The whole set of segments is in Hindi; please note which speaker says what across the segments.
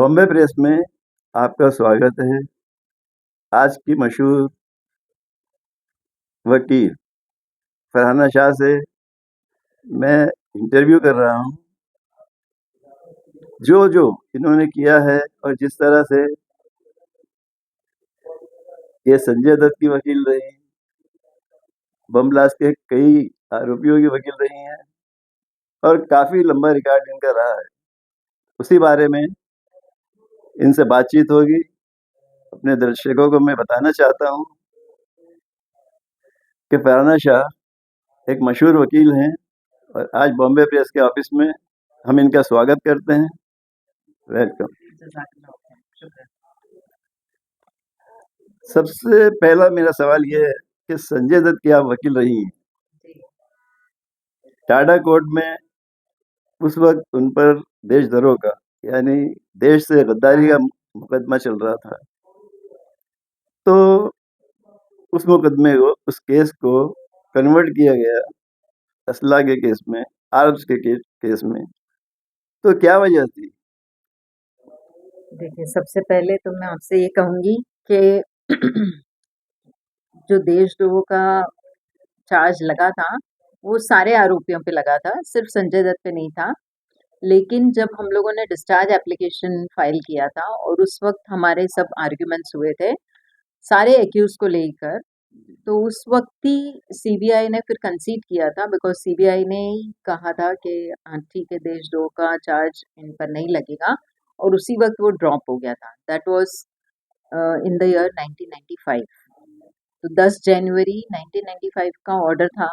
Speaker 1: बॉम्बे प्रेस में आपका स्वागत है। आज की मशहूर वकील फरहाना शाह से मैं इंटरव्यू कर रहा हूँ। जो जो इन्होंने किया है और जिस तरह से ये संजय दत्त की वकील रही, बम ब्लास्ट के कई आरोपियों की वकील रही हैं और काफ़ी लंबा रिकॉर्ड इनका रहा है, उसी बारे में इनसे बातचीत होगी। अपने दर्शकों को मैं बताना चाहता हूँ कि फरहाना शाह एक मशहूर वकील हैं और आज बॉम्बे प्रेस के ऑफिस में हम इनका स्वागत करते हैं। वेलकम। सबसे पहला मेरा सवाल ये है कि संजय दत्त की आप वकील रही हैं, टाडा कोर्ट में उस वक्त उन पर देशद्रोह का यानी देश से गद्दारी का मुकदमा चल रहा था। तो उस मुकदमे को, उस केस को कन्वर्ट किया गया असला के केस में, आर्म्स के केस में। तो क्या वजह थी?
Speaker 2: देखिए, सबसे पहले तो मैं आपसे ये कहूँगी कि जो देशद्रोह का चार्ज लगा था, वो सारे आरोपियों पे लगा था, सिर्फ संजय दत्त पे नहीं था। लेकिन जब हम लोगों ने डिस्चार्ज एप्लीकेशन फाइल किया था और उस वक्त हमारे सब आर्ग्यूमेंट्स हुए थे, सारे एक्यूज को लेकर, तो उस वक्त ही सीबीआई ने फिर कंसीड किया था, बिकॉज सीबीआई ने ही कहा था कि हाँ ठीक है, देशद्रोह का चार्ज इन पर नहीं लगेगा, और उसी वक्त वो ड्रॉप हो गया था। That was in the year 1995। तो 10 जनवरी 1995 का ऑर्डर था,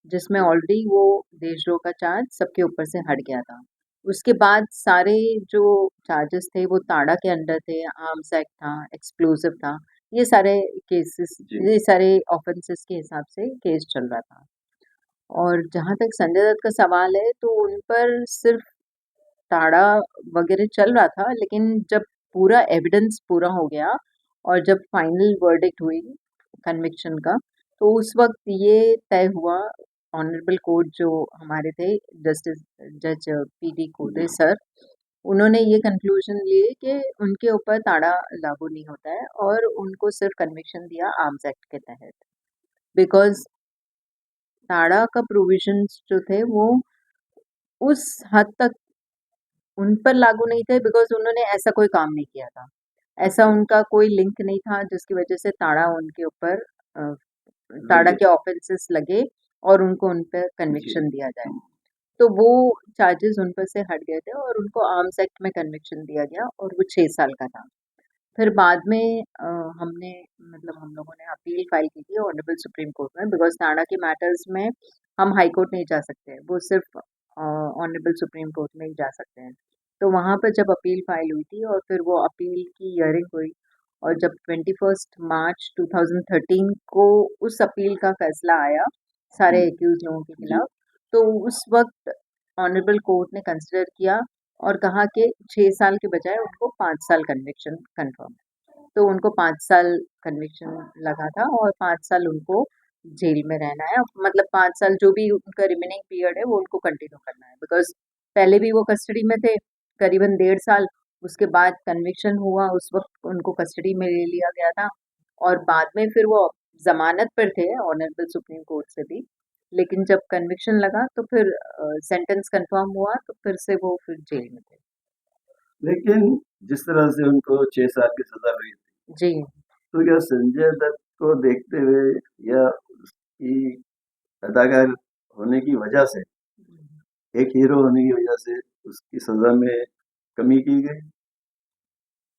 Speaker 2: जिसमें ऑलरेडी वो देशद्रोह का चार्ज सबके ऊपर से हट गया था। उसके बाद सारे जो चार्जेस थे वो ताड़ा के अंडर थे, आर्म्स एक्ट था, एक्सप्लोजिव था, ये सारे केसेस,
Speaker 1: जी।
Speaker 2: ये सारे ऑफेंसेस के हिसाब से केस चल रहा था। और जहाँ तक संजय दत्त का सवाल है, तो उन पर सिर्फ टाड़ा वगैरह चल रहा था, लेकिन जब पूरा एविडेंस पूरा हो गया और जब फाइनल वर्डिक्ट हुई कन्विक्शन का, तो उस वक्त ये तय हुआ, ऑनरेबल कोर्ट जो हमारे थे, जस्टिस जज पीडी कोटे सर, उन्होंने ये कंक्लूजन लिए कि उनके ऊपर ताड़ा लागू नहीं होता है और उनको सिर्फ कन्विक्शन दिया आर्म्स एक्ट के तहत, बिकॉज ताड़ा का प्रोविजंस जो थे वो उस हद तक उन पर लागू नहीं थे, बिकॉज उन्होंने ऐसा कोई काम नहीं किया था, ऐसा उनका कोई लिंक नहीं था जिसकी वजह से ताड़ा उनके ऊपर ताड़ा के ऑफेंसेस लगे और उनको उन पर कन्विक्शन दिया जाए। तो वो चार्जेस उन पर से हट गए थे और उनको आर्म्स एक्ट में कन्विक्शन दिया गया और वो 6 साल का था। फिर बाद में हमने, मतलब हम लोगों ने अपील फाइल की थी ऑनरेबल सुप्रीम कोर्ट में, बिकॉज ताड़ा के मैटर्स में हम हाई कोर्ट नहीं जा सकते, वो सिर्फ ऑनरेबल सुप्रीम कोर्ट में ही जा सकते हैं। तो वहाँ पर जब अपील फाइल हुई थी और फिर वो अपील की हियरिंग हुई, और जब 21 मार्च 2013 को उस अपील का फैसला आया सारे एक्यूज लोगों के खिलाफ, तो उस वक्त ऑनरेबल कोर्ट ने कंसिडर किया और कहा कि 6 साल के बजाय उनको 5 साल कन्विक्शन कंफर्म है। तो उनको 5 साल कन्विक्शन लगा था और 5 साल उनको जेल में रहना है, मतलब 5 साल जो भी उनका रिमेनिंग पीरियड है वो उनको कंटिन्यू करना है, बिकॉज पहले भी वो कस्टडी में थे करीबन 1.5 साल, उसके बाद कन्विक्शन हुआ, उस वक्त उनको कस्टडी में ले लिया गया था, और बाद में फिर वो जमानत पर थे ऑनरेबल सुप्रीम कोर्ट से भी, लेकिन जब कन्विक्शन लगा तो फिर सेंटेंस कंफर्म हुआ, तो फिर से वो फिर जेल में थे।
Speaker 1: लेकिन जिस तरह से उनको 6 साल की सजा हुई थी,
Speaker 2: जी,
Speaker 1: तो क्या संजय दत्त को देखते हुए या उसकी अदाकार होने की वजह से, एक हीरो होने की वजह से उसकी सजा में कमी की गई?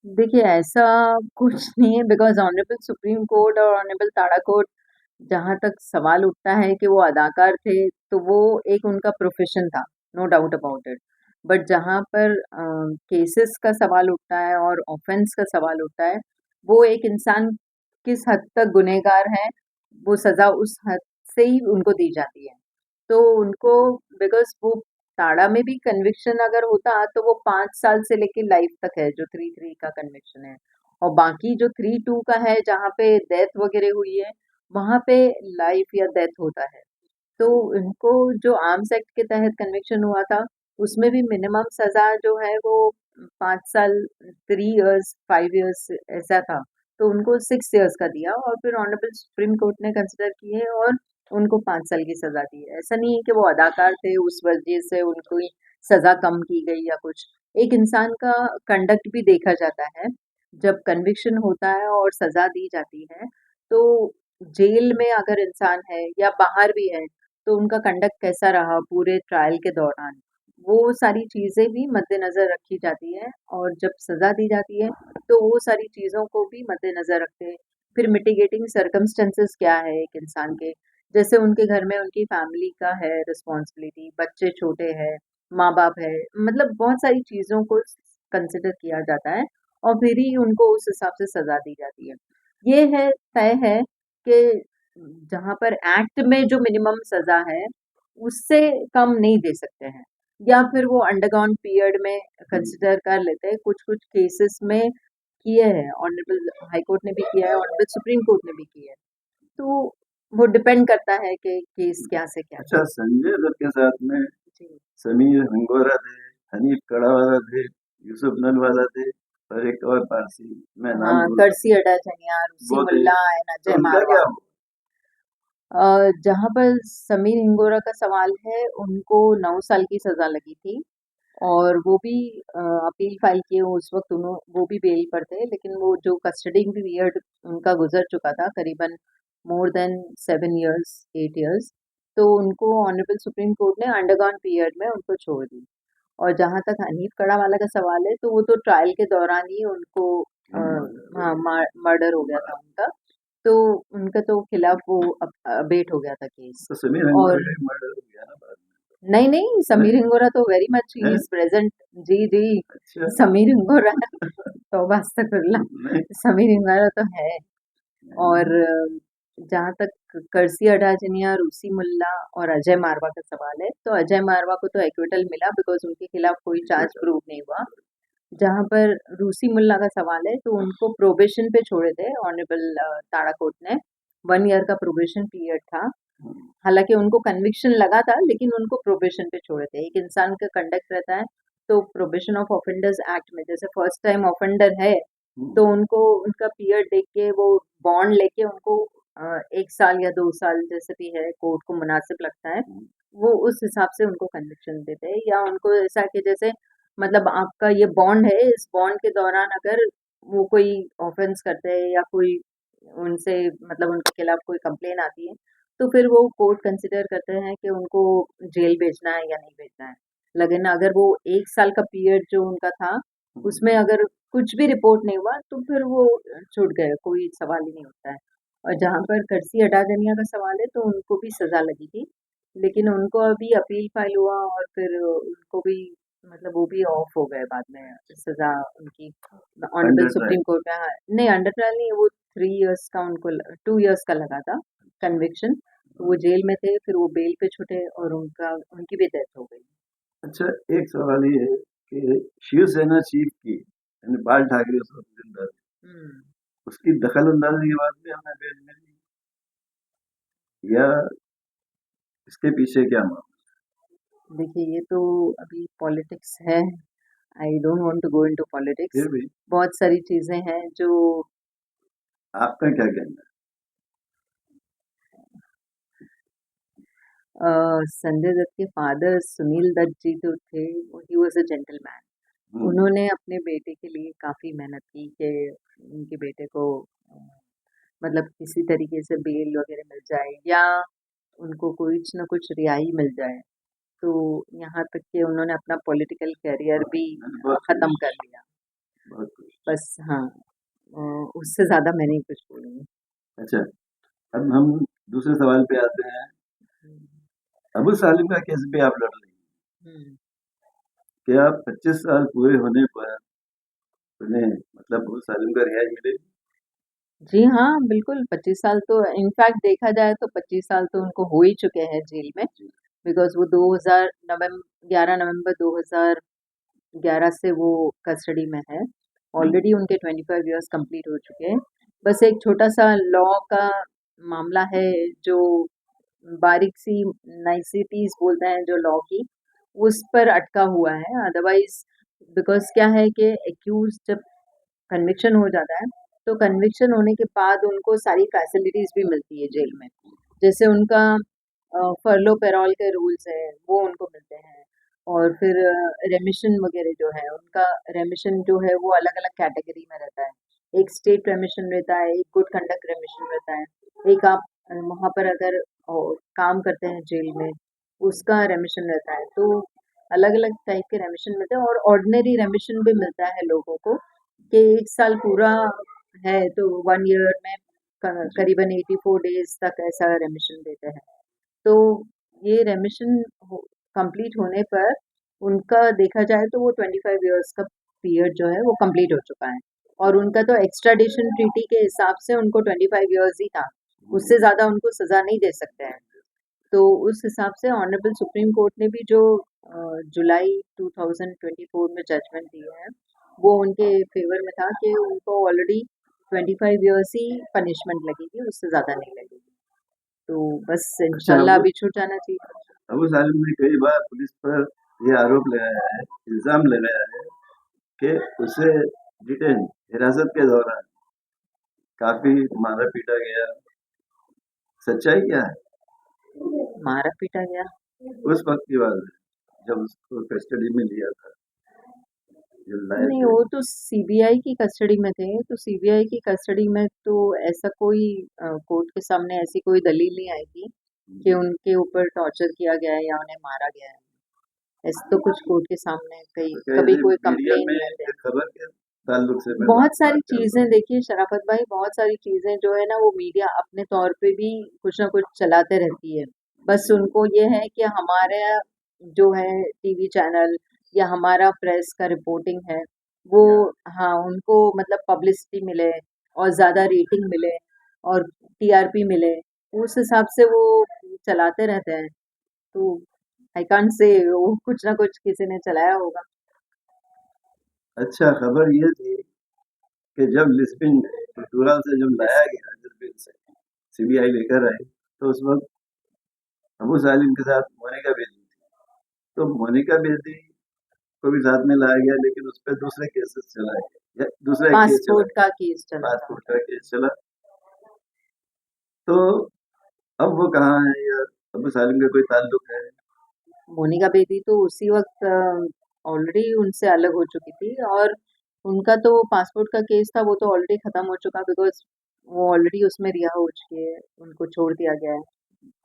Speaker 2: देखिए ऐसा कुछ नहीं है, बिकॉज ऑनरेबल सुप्रीम कोर्ट और ऑनरेबल ताड़ा कोर्ट, जहाँ तक सवाल उठता है कि वो अदाकार थे, तो वो एक उनका प्रोफेशन था, no doubt about it. But जहाँ पर केसेस का सवाल उठता है और ऑफेंस का सवाल उठता है, वो एक इंसान किस हद तक गुनहगार है, वो सजा उस हद से ही उनको दी जाती है। तो उनको, बिकॉज वो टाड़ा में भी कन्विक्शन अगर होता तो वो 5 साल से लेके लाइफ तक है, जो 3-3 का कन्विक्शन है, और बाकी जो 3-2 का है जहाँ पे डेथ वगैरह हुई है, वहां पे लाइफ या डेथ होता है। तो इनको जो आर्म्स एक्ट के तहत कन्विक्शन हुआ था, उसमें भी मिनिमम सजा जो है वो 5 साल, 3 इयर्स, 5 इयर्स ऐसा था, तो उनको 6 इयर्स का दिया और फिर ऑनरेबल सुप्रीम कोर्ट ने कंसिडर किए और उनको 5 साल की सज़ा दी है। ऐसा नहीं है कि वो अदाकार थे, उस वजह से उनको सज़ा कम की गई या कुछ। एक इंसान का कंडक्ट भी देखा जाता है, जब कन्विक्शन होता है और सज़ा दी जाती है, तो जेल में अगर इंसान है या बाहर भी है, तो उनका कंडक्ट कैसा रहा पूरे ट्रायल के दौरान, वो सारी चीज़ें भी मद्देनज़र रखी जाती है और जब सज़ा दी जाती है, तो वो सारी चीज़ों को भी मद्देनज़र रखते हैं। फिर मिटिगेटिंग सर्कमस्टेंसेस क्या है एक इंसान के, जैसे उनके घर में उनकी फैमिली का है रिस्पॉन्सिबिलिटी, बच्चे छोटे हैं, माँ-बाप है, मतलब बहुत सारी चीज़ों को कंसिडर किया जाता है और फिर ही उनको उस हिसाब से सज़ा दी जाती है। ये है तय है कि जहाँ पर एक्ट में जो मिनिमम सज़ा है, उससे कम नहीं दे सकते हैं या फिर वो अंडरगॉन पीरियड में कंसिडर कर लेते हैं। कुछ-कुछ केसेस में किए हैं, ऑनरेबल हाई कोर्ट ने भी किया है, ऑनरेबल सुप्रीम कोर्ट ने भी किया है। तो वो डिपेंड करता है कि केस क्या से क्या
Speaker 1: अच्छा,
Speaker 2: है।
Speaker 1: संजय दत्त के साथ में
Speaker 2: जी।
Speaker 1: समीर हंगोरा थे, हनीफ कड़ावाला थे, यूसुफ नलवाला थे और एक और पारसी, मैं नाम
Speaker 2: हाँ,
Speaker 1: भूल रहा
Speaker 2: करसी अड्डा जनिया,
Speaker 1: वो
Speaker 2: रूसी
Speaker 1: थे।
Speaker 2: मुल्ला एंड
Speaker 1: तो
Speaker 2: अजय
Speaker 1: उनका
Speaker 2: मारवा।
Speaker 1: क्या हुआ?
Speaker 2: जहाँ पर समीर हिंगोरा का सवाल है, उनको 9 साल की सज़ा लगी थी और वो भी अपील फाइल किए उस वक़्त वो भी बेल पर थे, लेकिन वो जो कस्टडी पीरियड उनका गुज़र चुका था करीबन मोर देन 7 इयर्स, 8 इयर्स, तो उनको ऑनरेबल सुप्रीम कोर्ट ने अंडरगॉन पीरियड में उनको छोड़ दी। और जहाँ तक हनीफ कड़ावाला का सवाल है, तो वो तो ट्रायल के दौरान ही उनको हाँ, मर्डर हो गया था उनका, तो उनका तो खिलाफ वो अबेट हो गया था केस।
Speaker 1: तो समीर हंगोरा
Speaker 2: और
Speaker 1: का मर्डर हो गया ना बाद
Speaker 2: नहीं, नहीं,
Speaker 1: में?
Speaker 2: समीर हिंगोरा तो वेरी मच ही
Speaker 1: हैं?
Speaker 2: Is present. जी, जी,
Speaker 1: अच्छा।
Speaker 2: समीर हिंगोरा तौबा अस्तगफिरुल्लाह,
Speaker 1: नहीं,
Speaker 2: समीर हिंगोरा तो है। और जहाँ तक करसी अडाजनिया, रूसी मुल्ला और अजय मारवा का सवाल है, तो अजय मारवा को तो एक्विटल मिला बिकॉज़ उनके खिलाफ कोई चार्ज प्रूव नहीं हुआ। जहाँ पर रूसी मुल्ला का सवाल है, तो उनको प्रोबेशन पे छोड़े थे ऑनरेबल ताड़ा कोर्ट ने, 1 ईयर का प्रोबेशन पीरियड था। हालाँकि उनको कन्विक्शन लगा था, लेकिन उनको प्रोबेशन पे छोड़े थे। एक इंसान का कंडक्ट रहता है, तो प्रोबेशन ऑफ ऑफेंडर्स एक्ट में जैसे फर्स्ट टाइम ऑफेंडर है, तो उनको उनका पीरियड देख के वो बॉन्ड लेके उनको 1 साल या 2 साल जैसे भी है कोर्ट को मुनासिब लगता है, वो उस हिसाब से उनको कन्विक्शन देते हैं या उनको ऐसा कि जैसे मतलब आपका ये बॉन्ड है, इस बॉन्ड के दौरान अगर वो कोई ऑफेंस करते हैं या कोई उनसे मतलब उनके खिलाफ कोई कंप्लेन आती है, तो फिर वो कोर्ट कंसिडर करते हैं कि उनको जेल भेजना है या नहीं भेजना है। लेकिन अगर वो 1 साल का पीरियड जो उनका था, उसमें अगर कुछ भी रिपोर्ट नहीं हुआ, तो फिर वो छूट गए, कोई सवाल ही नहीं उठता है। और जहाँ पर करसी अडाजनिया का सवाल है, तो उनको भी सज़ा लगी थी, लेकिन उनको अभी अपील फाइल हुआ और फिर उनको भी मतलब वो भी ऑफ हो गए बाद में, सज़ा उनकी honourable
Speaker 1: under trial.
Speaker 2: Supreme court में। हाँ, नहीं अंडर ट्रायल नहीं, वो 3 इयर्स का उनको 2 इयर्स का लगा था कन्विक्शन। तो वो जेल में थे, फिर वो बेल पे छूटे और उनकी भी डेथ हो गई।
Speaker 1: अच्छा, एक सवाल ये है कि शिवसेना चीफ की यानी बाल ठाकरे उस वक्त जिंदा थे,
Speaker 2: हुँ।
Speaker 1: उसकी दखल अंदाजी के बाद भी हमें बेल मिली या इसके पीछे क्या मामला?
Speaker 2: देखिए, ये तो अभी पॉलिटिक्स है, I don't want to go into politics.
Speaker 1: फिर भी
Speaker 2: बहुत सारी चीज़ें हैं जो
Speaker 1: आपका क्या कहना
Speaker 2: संजय दत्त के फादर सुनील दत्त जी जो थे, ही वाज़ अ जेंटलमैन।
Speaker 1: है?
Speaker 2: उन्होंने अपने बेटे के लिए काफ़ी मेहनत की कि उनके बेटे को मतलब किसी तरीके से बेल वग़ैरह मिल जाए या उनको कुछ न कुछ रिहाई मिल जाए। तो यहाँ तक कि उन्होंने अपना पॉलिटिकल करियर
Speaker 1: हाँ,
Speaker 2: भी
Speaker 1: मैंने बहुत
Speaker 2: ख़त्म
Speaker 1: कोशिश
Speaker 2: कर
Speaker 1: की,
Speaker 2: लिया।
Speaker 1: बहुत कोशिश
Speaker 2: बस हाँ, उससे ज़्यादा मैं नहीं कुछ बोलूँगी।
Speaker 1: की। अच्छा, अब हम दूसरे सवाल पे आते हैं।
Speaker 2: हुँ,
Speaker 1: अबू सालिम का केस भी आप लड़ रही हैं।
Speaker 2: हुँ।
Speaker 1: क्या 25 साल पूरे होने पर उन्हें मतलब अबू सालिम का रिहाई मिलेगी?
Speaker 2: जी हाँ, बिल्कुल 25 साल तो इनफैक्ट देखा जाए तो 25 साल तो उनको हो ही चुके हैं जेल में,
Speaker 1: जी।
Speaker 2: बिकॉज़ वो 2000 11 नवंबर 2011 से वो कस्टडी में है। ऑलरेडी उनके 25 इयर्स कंप्लीट हो चुके हैं। बस एक छोटा-सा लॉ का मामला है जो बारीक-सी नाइसिटीज़ बोलते हैं जो लॉ की, उस पर अटका हुआ है। अदरवाइज़ बिकॉज़ क्या है कि एक्यूज़ जब कन्विक्शन हो जाता है, तो कन्विक्शन होने के बाद उनको सारी फैसिलिटीज़ भी मिलती है जेल में। जैसे उनका फरलो पैरोल के रूल्स हैं, वो उनको मिलते हैं और फिर रेमिशन वगैरह जो है, उनका रेमिशन जो है वो अलग-अलग कैटेगरी में रहता है। एक स्टेट रेमिशन रहता है, एक गुड कंडक्ट रेमिशन रहता है, एक आप वहाँ पर अगर काम करते हैं जेल में, उसका रेमिशन रहता है। तो अलग-अलग टाइप के रेमिशन मिलते हैं और ऑर्डिनरी रेमिशन भी मिलता है लोगों को कि 1 साल पूरा है तो 1 ईयर में करीबन 84 डेज़ तक ऐसा रेमिशन देते हैं। तो ये रेमिशन कंप्लीट होने पर उनका देखा जाए तो वो 25 इयर्स का पीरियड जो है वो कंप्लीट हो चुका है और उनका तो एक्स्ट्राडिशन ट्रीटी के हिसाब से उनको 25 इयर्स ही था, उससे ज़्यादा उनको सज़ा नहीं दे सकते हैं। तो उस हिसाब से ऑनरेबल सुप्रीम कोर्ट ने भी जो जुलाई 2024 में जजमेंट दिया है वो उनके फेवर में था कि उनको ऑलरेडी 25 इयर्स ही पनिशमेंट लगेगी, उससे ज़्यादा नहीं लगेगी। तो बस
Speaker 1: अच्छा,
Speaker 2: इंशाल्लाह अभी छूट जाना चाहिए।
Speaker 1: अबू सालिम ने कई बार पुलिस पर ये आरोप लगाया है, इल्ज़ाम लगाया है कि उसे डिटेन हिरासत के दौरान काफ़ी मारा-पीटा गया। सच्चाई क्या है?
Speaker 2: मारा पीटा गया?
Speaker 1: उस वक़्त की बात है, जब उसको कस्टडी में लिया था, जब लाए
Speaker 2: नहीं,
Speaker 1: थे।
Speaker 2: वो तो सीबीआई की कस्टडी में थे, तो सीबीआई की कस्टडी में तो ऐसा कोई कोर्ट के सामने ऐसी कोई दलील नहीं आएगी कि उनके ऊपर टॉर्चर किया गया है या उन्हें मारा गया है। ऐसे तो कुछ कोर्ट के सामने कई
Speaker 1: तो क्या
Speaker 2: कभी
Speaker 1: ये
Speaker 2: कोई
Speaker 1: मीडिया
Speaker 2: कंप्लेन
Speaker 1: में
Speaker 2: नहीं आते।
Speaker 1: एक खबर के ताल्लुक से मैं
Speaker 2: बहुत
Speaker 1: बात
Speaker 2: सारी
Speaker 1: कर रहा
Speaker 2: चीज़ें
Speaker 1: हूँ।
Speaker 2: देखिए शराफत भाई, बहुत सारी चीज़ें जो है ना वो मीडिया अपने तौर पे भी कुछ ना कुछ चलाते रहती है। बस उनको ये है कि हमारे जो है टीवी चैनल या हमारा प्रेस का रिपोर्टिंग है, वो हाँ, उनको मतलब पब्लिसिटी मिले और ज़्यादा रेटिंग मिले और टीआरपी मिले, उस हिसाब से वो चलाते रहते हैं। तो आई कांट से वो कुछ ना कुछ किसी ने चलाया होगा।
Speaker 1: अच्छा, खबर ये थी कि जब लिस्बिन पुर्तगाल से जब लाया गया लिस्बिन से, सीबीआई लेकर आई, तो उस वक़्त अबू सालिम के साथ मोनिका बेदी थी। तो मोनिका बेदी को भी साथ में लाया गया, लेकिन उस पे दूसरे केसेस चलाए गए, या दूसरा एक केस चला
Speaker 2: पासपोर्ट
Speaker 1: गया,
Speaker 2: का केस चला था।
Speaker 1: पासपोर्ट का केस चला। तो अब वो कहाँ है, या अबू सालिम का कोई ताल्लुक है?
Speaker 2: मोनिका बेदी तो उसी वक़्त ऑलरेडी उनसे अलग हो चुकी थी और उनका तो पासपोर्ट का केस था वो तो ऑलरेडी ख़त्म हो चुका बिकॉज़ वो ऑलरेडी उसमें रिहा हो चुकी है, उनको छोड़ दिया गया है।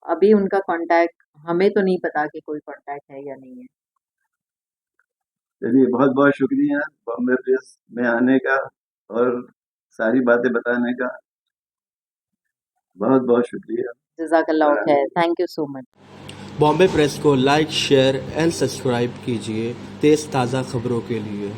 Speaker 2: अभी उनका कॉन्टैक्ट हमें तो नहीं पता कि कोई कॉन्टैक्ट है या नहीं है।
Speaker 1: चलिए, बहुत-बहुत शुक्रिया बॉम्बे प्रेस में आने का और सारी बातें बताने का। बहुत-बहुत शुक्रिया।
Speaker 2: जज़ाकल्लाह खैर, thank you so much.
Speaker 3: Bombay press को लाइक शेयर एंड सब्सक्राइब कीजिए तेज़ ताज़ा खबरों के लिए।